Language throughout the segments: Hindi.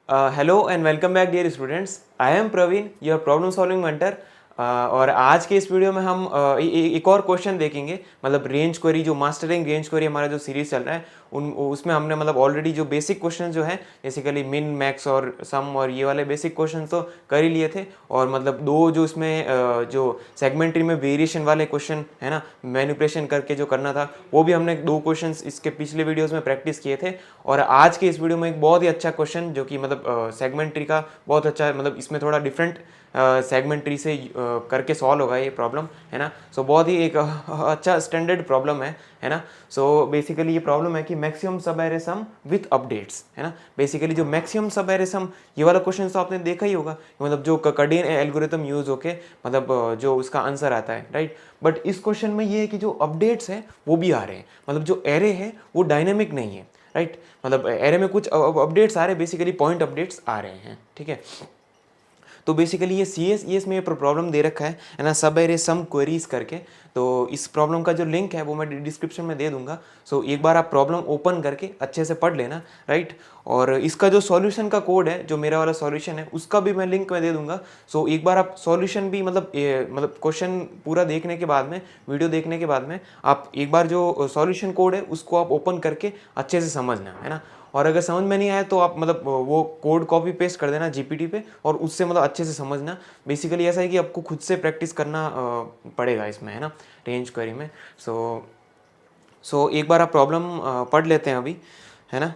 Hello and welcome back dear students. I am Praveen, your problem solving mentor. और आज के इस वीडियो में हम एक और क्वेश्चन देखेंगे, मतलब रेंज क्वेरी, जो मास्टरिंग रेंज क्वेरी हमारा जो सीरीज चल रहा है उसमें हमने मतलब ऑलरेडी जो बेसिक क्वेश्चन जो है बेसिकली मिन मैक्स और सम और ये वाले बेसिक क्वेश्चन तो कर ही लिए थे, और मतलब दो जो इसमें जो सेगमेंट्री में वेरिएशन वाले क्वेश्चन है ना, मैनिपुलेशन करके जो करना था वो भी हमने दो क्वेश्चन इसके पिछले वीडियोस में प्रैक्टिस किए थे। और आज के इस वीडियो में एक बहुत ही अच्छा क्वेश्चन जो कि मतलब सेगमेंट्री का बहुत अच्छा, मतलब इसमें थोड़ा डिफरेंट सेगमेंट्री से करके सॉल्व होगा ये प्रॉब्लम, है ना। सो बहुत ही एक अच्छा स्टैंडर्ड प्रॉब्लम है ना। सो बेसिकली ये प्रॉब्लम है कि maximum sub array some with updates, है ना। बेसिकली जो मैक्सिमम सब एरे सम ये वाला क्वेश्चन तो आपने देखा ही होगा, मतलब जो कडेन एल्गोरिथम यूज होके मतलब जो उसका आंसर आता है, राइट। बट इस क्वेश्चन में ये है कि जो अपडेट्स हैं वो भी आ रहे हैं, मतलब जो एरे है वो डायनेमिक नहीं है, राइट। मतलब एरे में कुछ अपडेट्स आ रहे हैं, बेसिकली पॉइंट अपडेट्स आ रहे हैं, ठीक है। तो बेसिकली ये CS में प्रॉब्लम दे रखा है ना, सब एरे सम क्वेरीज करके। तो इस प्रॉब्लम का जो लिंक है वो मैं डिस्क्रिप्शन में दे दूंगा। सो एक बार आप प्रॉब्लम ओपन करके अच्छे से पढ़ लेना, राइट। और इसका जो सॉल्यूशन का कोड है, जो मेरा वाला सॉल्यूशन है, उसका भी मैं लिंक में दे दूंगा। सो एक बार आप सॉल्यूशन भी मतलब क्वेश्चन पूरा देखने के बाद में, वीडियो देखने के बाद में आप एक बार जो सॉल्यूशन कोड है उसको आप ओपन करके अच्छे से समझना, है ना। और अगर समझ में नहीं आया तो आप मतलब वो कोड कॉपी पेस्ट कर देना जीपीटी पे, और उससे मतलब अच्छे से समझना। बेसिकली ऐसा है कि आपको खुद से प्रैक्टिस करना पड़ेगा इसमें, है ना, रेंज क्वेरी में। सो एक बार आप प्रॉब्लम पढ़ लेते हैं अभी, है ना।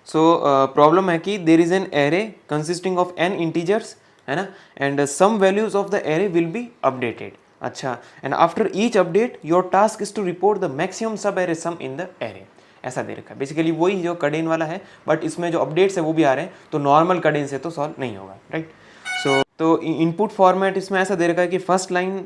सो प्रॉब्लम है कि there is an array consisting of n integers, है ना, and some values of the array will be updated. अच्छा, and after each update your task is to report the maximum sub array sum in the array. ऐसा दे रखा है, बेसिकली वही जो कडेन वाला है, बट इसमें जो अपडेट्स है वो भी आ रहे हैं, तो नॉर्मल कडेन से तो सॉल्व नहीं होगा, राइट। तो इनपुट फॉर्मेट इसमें ऐसा दे रखा है कि first line,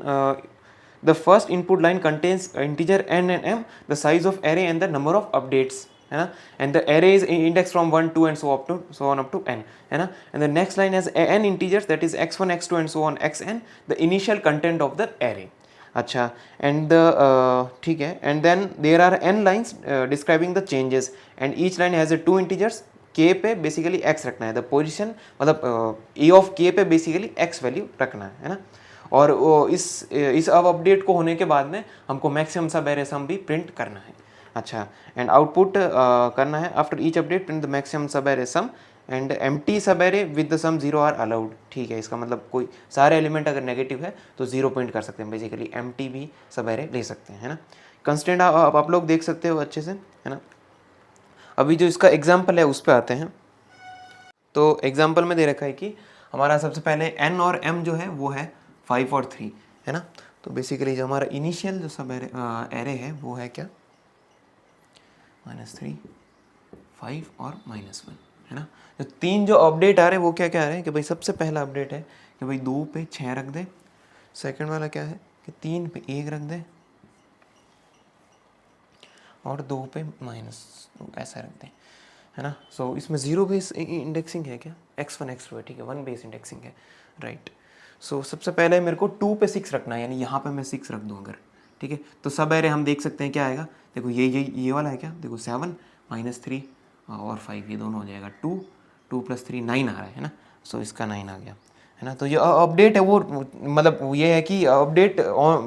the first input line contains integer n and m, the size of array and the number of updates, है ना, and the array is index from 1 2 and so on up to n, है ना, and the next line has n integers that is x1 x2 and so on xn, the initial content of the array. अच्छा, एंड द ठीक है, and then there are n lines describing the changes, and each line has 2 integers. k पे बेसिकली x रखना है, द पोजिशन मतलब a ऑफ k पे बेसिकली x वैल्यू रखना है ना। और इस अब अपडेट को होने के बाद में हमको मैक्सिमम सब एरे सम भी प्रिंट करना है। अच्छा, एंड आउटपुट करना है after each update print the maximum sub array sum and empty sub array with the sum zero are allowed. ठीक है, इसका मतलब कोई सारे एलिमेंट अगर नेगेटिव है तो जीरो प्रिंट कर सकते हैं, बेसिकली एम्प्टी भी सब एरे ले सकते हैं, है ना। कंस्टेंट आप लोग देख सकते हो अच्छे से, है ना। अभी जो इसका एग्जाम्पल है उस पर आते हैं। तो एग्जाम्पल में दे रखा है कि हमारा सबसे पहले n और m जो है वो है 5 और 3, है ना। तो बेसिकली जो हमारा इनिशियल जो सब एरे है वो है क्या, -3, 5 और -1, है ना। जो तीन जो अपडेट आ रहे हैं वो क्या क्या आ रहे हैं कि भाई सबसे पहला अपडेट है कि भाई 2 पे 6 रख दे। सेकंड वाला क्या है कि 3 पे 1 रख दे, और 2 पे -2 ऐसा रख दे, है ना। सो इसमें जीरो बेस इंडेक्सिंग है क्या, x1 x2 है, ठीक है, 1 बेस इंडेक्सिंग है, राइट। सो सबसे पहले मेरे को 2 पे 6 रखना है, यानी यहाँ पे मैं 6 रख दूँ अगर, ठीक है। तो सब एरे हम देख सकते हैं क्या आएगा, देखो ये वाला है क्या, देखो 7 -3 और 5, ये दोनों हो जाएगा 2 2 + 3 9 आ रहा है ना। सो इसका 9 आ गया, है ना। तो ये अपडेट है वो, मतलब ये है कि अपडेट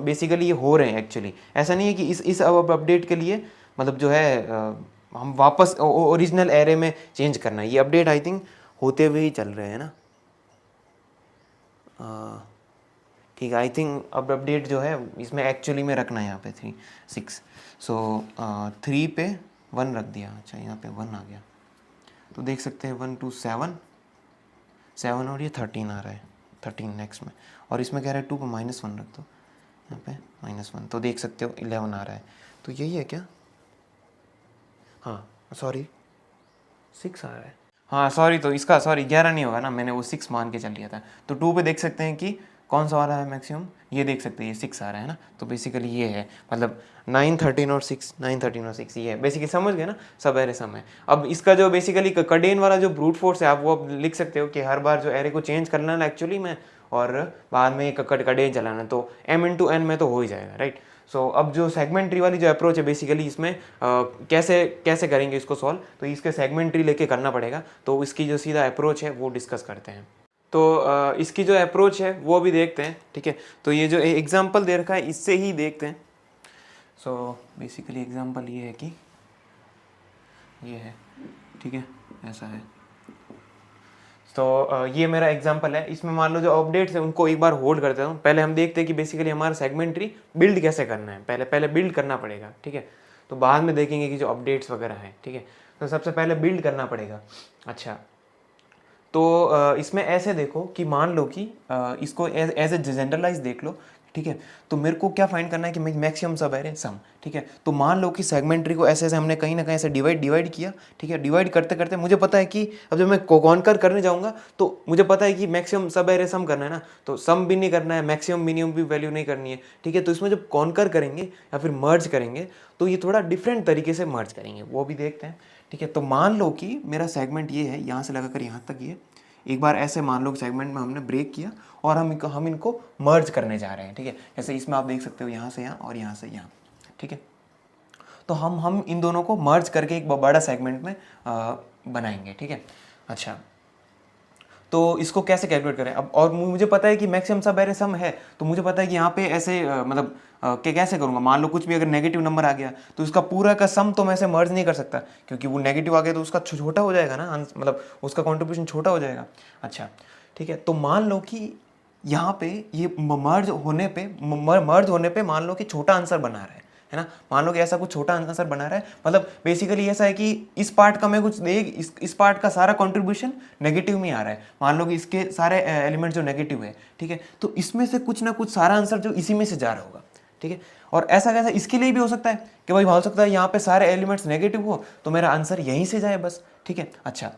बेसिकली ये हो रहे हैं एक्चुअली। ऐसा नहीं है कि इस अपडेट के लिए मतलब जो है हम वापस ओरिजिनल एरे में चेंज करना है, ये अपडेट आई थिंक होते हुए ही चल रहे हैं ना। ठीक है, आई थिंक अब अपडेट जो है इसमें एक्चुअली में रखना है यहाँ पे 3 6। सो 3 पे 1 रख दिया। अच्छा, यहाँ पे 1 आ गया, तो देख सकते हैं 1 2 7 7, और ये 13 आ रहा है, 13 नेक्स्ट में, और इसमें कह रहा है 2 पे -1 रख दो, यहाँ पे -1, तो देख सकते हो 11 आ रहा है। तो यही है क्या, हाँ सॉरी 6 आ रहा है, हाँ सॉरी, तो इसका सॉरी 11 नहीं होगा ना, मैंने वो 6 मान के चल लिया था। तो 2 पे देख सकते हैं कि कौन सा वाला है मैक्सिमम, ये देख सकते हैं ये 6 आ रहा है ना। तो बेसिकली ये है, मतलब 9 13 और 6, 9 13 और 6, ये है बेसिकली, समझ गए ना, सब एरे सम है। अब इसका जो बेसिकली कडेन वाला जो ब्रूट फोर्स है, आप वो अब लिख सकते हो कि हर बार जो एरे को चेंज करना है एक्चुअली में, और बाद में कडेन चलाना, तो m × n में तो हो ही जाएगा, राइट। सो अब जो सेगमेंट ट्री वाली जो अप्रोच है बेसिकली इसमें कैसे कैसे करेंगे इसको सॉल्व, तो इसके सेगमेंट ट्री लेके करना पड़ेगा। तो इसकी जो सीधा अप्रोच है वो डिस्कस करते हैं। तो इसकी जो अप्रोच है वो भी देखते हैं, ठीक है। तो ये जो एग्जांपल दे रखा है इससे ही देखते हैं। सो बेसिकली एग्जांपल ये है कि ये है, ठीक है, ऐसा है। तो ये मेरा एग्जांपल है। इसमें मान लो जो अपडेट्स है उनको एक बार होल्ड कर देता हूँ। पहले हम देखते हैं कि बेसिकली हमारा सेगमेंट ट्री बिल्ड कैसे करना है। पहले बिल्ड करना पड़ेगा, ठीक है। तो बाद में देखेंगे कि जो अपडेट्स वगैरह हैं, ठीक है। तो सबसे पहले बिल्ड करना पड़ेगा। अच्छा, तो इसमें ऐसे देखो कि मान लो कि इसको एज ए जनरलाइज देख लो, ठीक है। तो मेरे को क्या फाइंड करना है कि मैक्सिमम सब एरे सम, ठीक है। तो मान लो कि सेगमेंट ट्री को ऐसे ऐसे हमने कहीं ना कहीं ऐसे डिवाइड किया, ठीक है। डिवाइड करते करते मुझे पता है कि अब जब मैं कॉन्कर करने जाऊंगा तो मुझे पता है कि मैक्सिमम सब एरे सम करना है ना, तो सम भी नहीं करना है, मैक्सिमम मिनिमम भी वैल्यू नहीं करनी है, ठीक है। तो इसमें जब कॉन्कर करेंगे या फिर मर्ज करेंगे तो ये थोड़ा डिफरेंट तरीके से मर्ज करेंगे, वो भी देखते हैं, ठीक है। तो मान लो कि मेरा सेगमेंट ये है, यहाँ से लगाकर यहाँ तक ये एक बार ऐसे मान लो सेगमेंट में हमने ब्रेक किया और हम इनको मर्ज करने जा रहे हैं, ठीक है। जैसे इसमें आप देख सकते हो यहाँ से यहाँ और यहाँ से यहाँ, ठीक है। तो हम इन दोनों को मर्ज करके एक बड़ा सेगमेंट में बनाएंगे, ठीक है। अच्छा, तो इसको कैसे कैलकुलेट करें अब, और मुझे पता है कि मैक्सिमम सब एरे सम है, तो मुझे पता है कि यहाँ पे ऐसे मतलब कैसे करूँगा। मान लो कुछ भी अगर नेगेटिव नंबर आ गया तो उसका पूरा का सम तो मैं ऐसे मर्ज नहीं कर सकता, क्योंकि वो नेगेटिव आ गया तो उसका छोटा हो जाएगा ना, मतलब उसका कॉन्ट्रीब्यूशन छोटा हो जाएगा। अच्छा, ठीक है। तो मान लो कि यहाँ पे ये मर्ज होने पे मान लो कि छोटा आंसर बना रहा है ना। मान लो कि ऐसा कुछ छोटा आंसर बना रहा है, मतलब बेसिकली ऐसा है कि इस पार्ट का मैं कुछ इस पार्ट का सारा कंट्रीब्यूशन नेगेटिव में आ रहा है। मान लो कि इसके सारे एलिमेंट जो नेगेटिव है, ठीक है। तो इसमें से कुछ ना कुछ सारा आंसर जो इसी में से जा रहा होगा, ठीक है। और ऐसा कैसा इसके लिए भी हो सकता है कि भाई हो सकता है यहाँ पे सारे एलिमेंट्स नेगेटिव हो तो मेरा आंसर यहीं से जाए बस, ठीक है। अच्छा,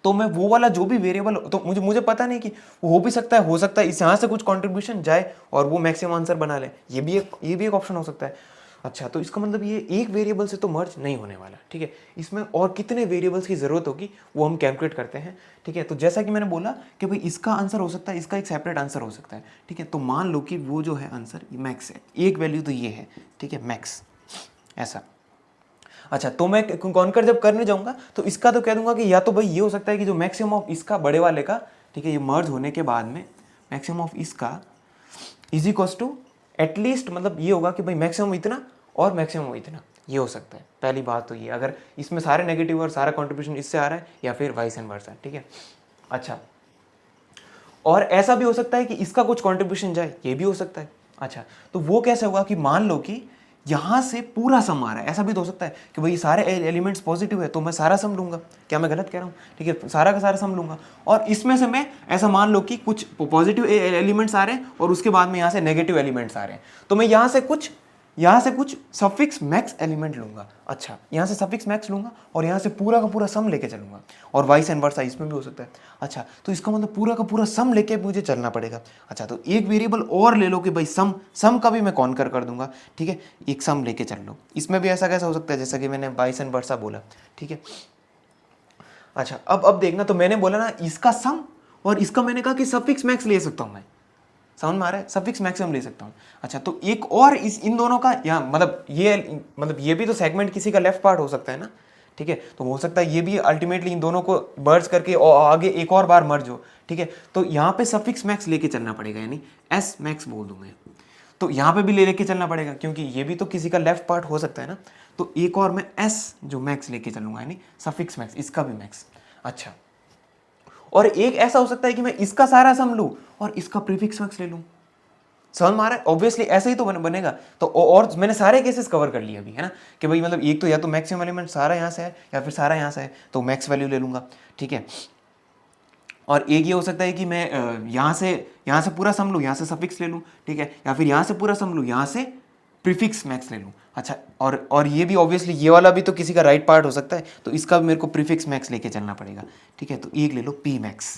तो मैं वो वाला जो भी वेरिएबल, तो मुझे पता नहीं कि वो हो भी सकता है, इस यहाँ से कुछ कंट्रीब्यूशन जाए और वो मैक्सिमम आंसर बना ले, ये भी एक ऑप्शन हो सकता है। अच्छा, तो इसका मतलब ये एक वेरिएबल से तो मर्ज नहीं होने वाला, ठीक है। इसमें और कितने वेरिएबल्स की जरूरत होगी वो हम कैलकुलेट करते हैं, ठीक है। तो जैसा कि मैंने बोला कि भाई इसका आंसर हो सकता है, इसका एक सेपरेट आंसर हो सकता है, ठीक है। तो मान लो कि वो जो है आंसर मैक्स है, एक वैल्यू तो ये है, ठीक है, मैक्स, ऐसा। अच्छा, तो मैं कॉन्कर जब करने जाऊंगा तो इसका तो कह दूंगा कि या तो भाई ये हो सकता है कि जो मैक्सिमम ऑफ इसका बड़े वाले का, ठीक है, ये मर्ज होने के बाद में मैक्सिमम ऑफ इसका इज इक्वल्स टू एटलीस्ट, मतलब ये होगा कि भाई मैक्सिमम इतना और मैक्सिमम इतना, ये हो सकता है। पहली बात तो ये, अगर इसमें सारे नेगेटिव और सारा कॉन्ट्रीब्यूशन इससे आ रहा है या फिर वाइस एंड वर्सा, ठीक है। अच्छा, और ऐसा भी हो सकता है कि इसका कुछ कॉन्ट्रीब्यूशन जाए, ये भी हो सकता है। अच्छा, तो वो कैसे होगा कि मान लो कि यहाँ से पूरा सम आ रहा है, ऐसा भी तो हो सकता है कि भाई सारे एलिमेंट्स पॉजिटिव है तो मैं सारा सम लूंगा, क्या मैं गलत कह रहा हूँ, ठीक है, सारा का सारा सम लूंगा। और इसमें से मैं ऐसा मान लो कि कुछ पॉजिटिव एलिमेंट्स आ रहे हैं और उसके बाद में यहाँ से नेगेटिव एलिमेंट्स आ रहे हैं, तो मैं यहाँ से कुछ सफिक्स मैक्स एलिमेंट लूंगा। अच्छा, यहाँ से सफिक्स मैक्स लूंगा और यहाँ से पूरा का पूरा सम लेके चलूंगा, और वाइस एंड वर्सा इसमें भी हो सकता है। अच्छा, तो इसका मतलब पूरा का पूरा सम लेके मुझे चलना पड़ेगा। अच्छा, तो एक वेरिएबल और ले लो कि भाई सम का भी मैं कॉन्कर कर दूंगा, ठीक है, एक सम लेके चल लो। इसमें भी ऐसा कैसा हो सकता है जैसा कि मैंने वाइस एंड वर्सा बोला, ठीक है। अच्छा, अब देखना, तो मैंने बोला ना इसका सम और इसका मैंने कहा कि सफिक्स मैक्स ले सकता हूँ मैं, समझ में आ रहा है, सफिक्स मैक्सिमम ले सकता हूँ। अच्छा, तो एक और इन दोनों का यहाँ मतलब ये भी तो सेगमेंट किसी का लेफ्ट पार्ट हो सकता है ना, ठीक है। तो हो सकता है ये भी अल्टीमेटली इन दोनों को मर्ज करके और आगे एक और बार मर्ज हो, ठीक है। तो यहाँ पे सफिक्स मैक्स लेके चलना पड़ेगा, यानी एस मैक्स बोल दूंगा। तो यहाँ पे भी लेके चलना पड़ेगा क्योंकि ये भी तो किसी का लेफ्ट पार्ट हो सकता है ना। तो एक और मैं एस जो मैक्स लेके चलूंगा, यानी सफिक्स मैक्स, इसका भी मैक्स। अच्छा, और एक ऐसा हो सकता है कि मैं इसका सारा सम लूं और इसका प्रीफिक्स मैक्स ले लूं, समझ में आ रहा है। ऑब्वियसली ऐसा ही तो बनेगा। तो और मैंने सारे केसेस कवर कर लिए अभी, है ना, कि भाई मतलब एक तो या तो मैक्सिमम एलिमेंट सारा यहाँ से है या फिर सारा यहाँ से है, तो मैक्स वैल्यू ले लूंगा, ठीक है। और एक ये हो सकता है कि मैं यहाँ से पूरा सम लूँ, यहाँ से सफिक्स ले लूँ, ठीक है, या फिर यहाँ से पूरा सम लूँ, यहाँ से प्रीफिक्स मैक्स ले लूँ। अच्छा, और ये भी ऑब्वियसली ये वाला भी तो किसी का राइट पार्ट हो सकता है, तो इसका भी मेरे को प्रीफिक्स मैक्स लेके चलना पड़ेगा, ठीक है। तो एक ले लो पी मैक्स,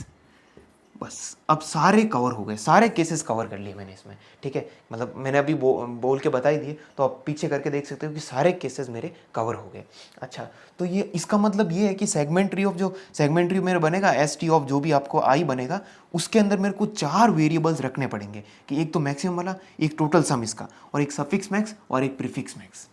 बस अब सारे कवर हो गए, सारे केसेस कवर कर लिए मैंने इसमें, ठीक है। मतलब मैंने अभी बोल के बता ही दिए, तो आप पीछे करके देख सकते हो कि सारे केसेस मेरे कवर हो गए। अच्छा, तो ये इसका मतलब ये है कि सेगमेंट ट्री ऑफ जो सेगमेंट ट्री मेरे बनेगा एस टी ऑफ जो भी आपको आई बनेगा, उसके अंदर मेरे को 4 वेरिएबल्स रखने पड़ेंगे कि एक तो मैक्सिमम वाला, एक टोटल सम इसका, और एक सफिक्स मैक्स और एक प्रीफिक्स मैक्स।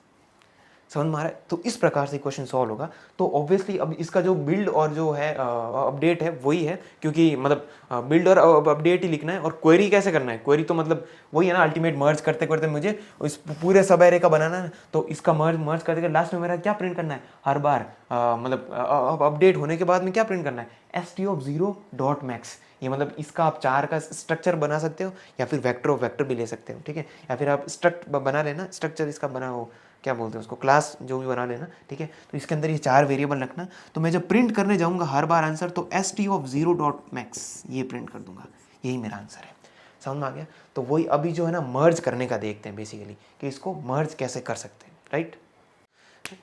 समझ में आ रहा है? तो इस प्रकार से क्वेश्चन सॉल्व होगा। तो ऑब्वियसली अब इसका जो बिल्ड और जो है अपडेट है वही है, क्योंकि मतलब बिल्ड और अपडेट ही लिखना है। और क्वेरी कैसे करना है? क्वेरी तो मतलब वही है ना, अल्टीमेट मर्ज करते करते मुझे इस पूरे सब एरे का बनाना है। तो इसका मर्ज करते लास्ट में मेरा क्या प्रिंट करना है हर बार, मतलब अपडेट होने के बाद में क्या प्रिंट करना है, S T of zero dot max. ये मतलब इसका आप 4 का स्ट्रक्चर बना सकते हो, या फिर वेक्टर ऑफ वेक्टर भी ले सकते हो, ठीक है। या फिर आप स्ट्रक्ट बना लेना, स्ट्रक्चर इसका बना हो, क्या बोलते हैं उसको, क्लास जो भी बना लेना, ठीक है। तो इसके अंदर ये 4 वेरिएबल रखना। तो मैं जब प्रिंट करने जाऊंगा हर बार आंसर, तो S T of zero dot max ये प्रिंट कर दूंगा, यही मेरा आंसर है। समझ में आ गया? तो वही अभी जो है ना मर्ज करने का देखते हैं बेसिकली, कि इसको मर्ज कैसे कर सकते हैं, राइट।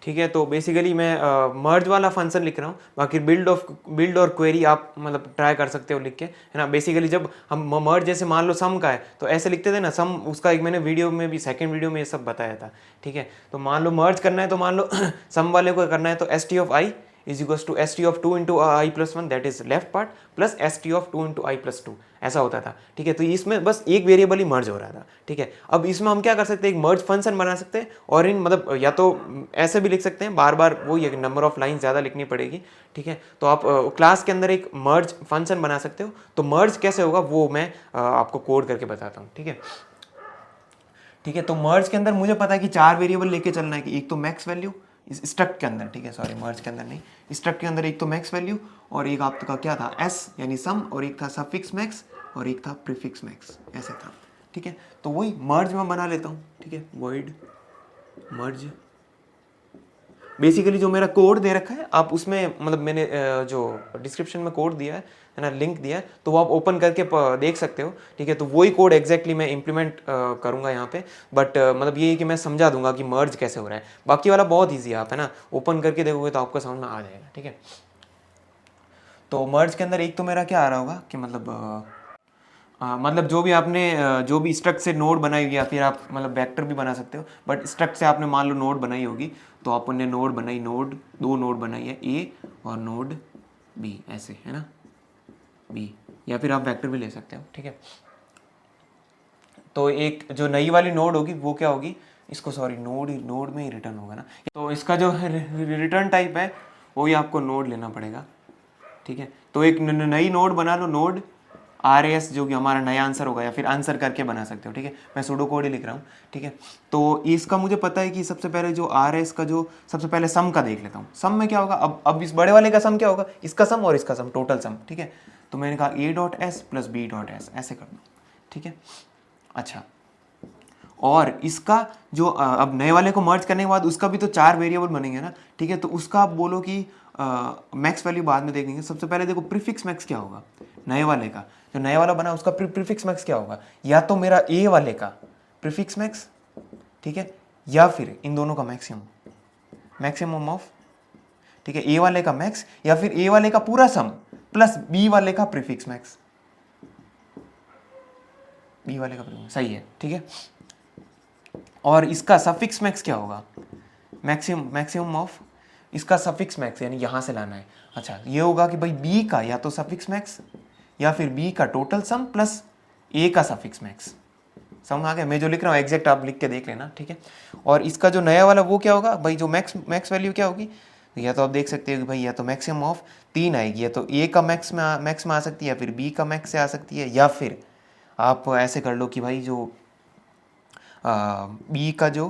ठीक है, तो बेसिकली मैं मर्ज वाला फंक्शन लिख रहा हूँ। बाकी बिल्ड और क्वेरी आप मतलब ट्राई कर सकते हो लिख के, है ना। बेसिकली जब हम मर्ज जैसे मान लो सम का है तो ऐसे लिखते थे ना सम, उसका एक मैंने वीडियो में भी, सेकंड वीडियो में ये सब बताया था, ठीक है। तो मान लो मर्ज करना है, तो मान लो सम वाले को करना है, तो S T of I is equals to S T of 2 into I plus 1, that is left part, plus S T of 2 into I plus 2, ऐसा होता था, ठीक है। तो इसमें बस एक वेरिएबल ही मर्ज हो रहा था, ठीक है। अब इसमें हम क्या कर सकते हैं, एक मर्ज फंक्शन बना सकते हैं, और इन मतलब या तो ऐसे भी लिख सकते हैं, बार बार वो ये नंबर ऑफ लाइन ज़्यादा लिखनी पड़ेगी, ठीक है। तो आप क्लास के अंदर एक मर्ज फंक्शन बना सकते हो। तो मर्ज कैसे होगा वो मैं आपको कोड करके बताता हूँ, ठीक है। ठीक है, तो मर्ज के अंदर मुझे पता है कि 4 वेरिएबल लेके चलना है, कि एक तो मैक्स वैल्यू इस स्ट्रक्ट के अंदर, ठीक है, सॉरी मर्ज के अंदर नहीं, स्ट्रक्ट के अंदर एक तो मैक्स वैल्यू, और एक आपका क्या था एस यानी सम, और एक था सफिक्स मैक्स, और एक था प्रीफिक्स मैक्स, ऐसे था, ठीक है। तो वही मर्ज में बना लेता हूँ, ठीक है, वॉइड मर्ज। बेसिकली जो मेरा कोड दे रखा है आप उसमें, मतलब मैंने जो डिस्क्रिप्शन में कोड दिया है ना, लिंक दिया है, तो वो आप ओपन करके देख सकते हो, ठीक है। तो वही कोड एग्जैक्टली मैं इंप्लीमेंट करूंगा यहाँ पे, बट मतलब ये है कि मैं समझा दूंगा कि मर्ज कैसे हो रहा है। बाकी वाला बहुत ईजी है, आप है ना ओपन करके देखोगे तो आपको समझ में आ जाएगा, ठीक है। तो मर्ज के अंदर एक तो मेरा क्या आ रहा होगा कि मतलब जो भी आपने जो भी स्ट्रक्ट से नोड बनाई हुई, या फिर आप मतलब वेक्टर भी बना सकते हो, बट स्ट्रक्ट से आपने मान लो नोड बनाई होगी, तो आपने नोड बनाई, नोड 2 नोड बनाई है, ए और नोड बी, ऐसे है ना, बी, या फिर आप वेक्टर भी ले सकते हो, ठीक है। तो एक जो नई वाली नोड होगी वो क्या होगी, इसको सॉरी नोड में ही रिटर्न होगा ना, तो इसका जो रिटर्न टाइप है वो ही आपको नोड लेना पड़ेगा, ठीक है। तो एक नई नोड बना लो, नोड आर एस, जो कि हमारा नया आंसर होगा, या फिर आंसर करके बना सकते हो, ठीक है। मैं सूडो कोड ही लिख रहा हूँ, ठीक है। तो इसका मुझे पता है कि सबसे पहले जो आर एस का जो सबसे पहले सम का देख लेता हूँ, सम में क्या होगा, अब इस बड़े वाले का सम क्या होगा, इसका सम और इसका सम, टोटल सम, ठीक है। तो मैंने कहा A dot S plus B dot S, ऐसे कर दो, ठीक है। अच्छा, और इसका जो अब नए वाले को मर्ज करने के बाद उसका भी तो 4 वेरिएबल बनेंगे ना, ठीक है। तो उसका आप बोलो कि मैक्स वैल्यू बाद में देखेंगे। सबसे पहले देखो प्रीफिक्स मैक्स क्या होगा, नए वाले का जो नया वाला बना उसका प्रीफिक्स मैक्स क्या होगा, या तो मेरा ए वाले का प्रीफिक्स मैक्स, ठीक है, या फिर इन दोनों का मैक्सिमम ऑफ, ठीक है, ए वाले का मैक्स, या फिर ए वाले का पूरा सम प्लस बी वाले का प्रीफिक्स मैक्स, बी वाले का प्रीफिक्स, सही है, ठीक है। और इसका सफिक्स मैक्स क्या होगा, मैक्सिमम ऑफ इसका सफिक्स मैक्स, यानी यहां से लाना है। अच्छा, ये होगा कि भाई बी का या तो सफिक्स मैक्स, या फिर बी का टोटल सम प्लस ए का सफिक्स मैक्स। समझ आ गया? मैं जो लिख रहा हूँ एग्जैक्ट आप लिख के देख लेना, ठीक है। और इसका जो नया वाला वो क्या होगा भाई, जो मैक्स वैल्यू क्या होगी, या तो आप देख सकते हो कि भाई या तो मैक्सिमम ऑफ 3 आएगी, या तो ए का मैक्स में आ सकती है, या फिर बी का मैक्स से आ सकती है, या फिर आप ऐसे कर लो कि भाई जो बी का जो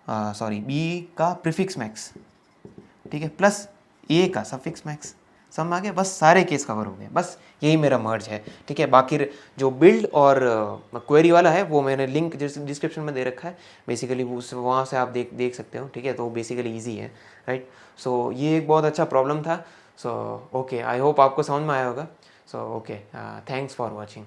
बी का प्रीफिक्स मैक्स, ठीक है, प्लस ए का सफिक्स मैक्स। समझ आ गया? बस सारे केस कवर हो गए, बस यही मेरा मर्ज है, ठीक है। बाकी जो बिल्ड और क्वेरी वाला है वो मैंने लिंक डिस्क्रिप्शन में दे रखा है, बेसिकली वहाँ से आप देख सकते हो, ठीक है। तो बेसिकली ईजी है, राइट। सो ये एक बहुत अच्छा प्रॉब्लम था। सो ओके, आई होप आपको समझ में आया होगा। So okay, thanks for watching.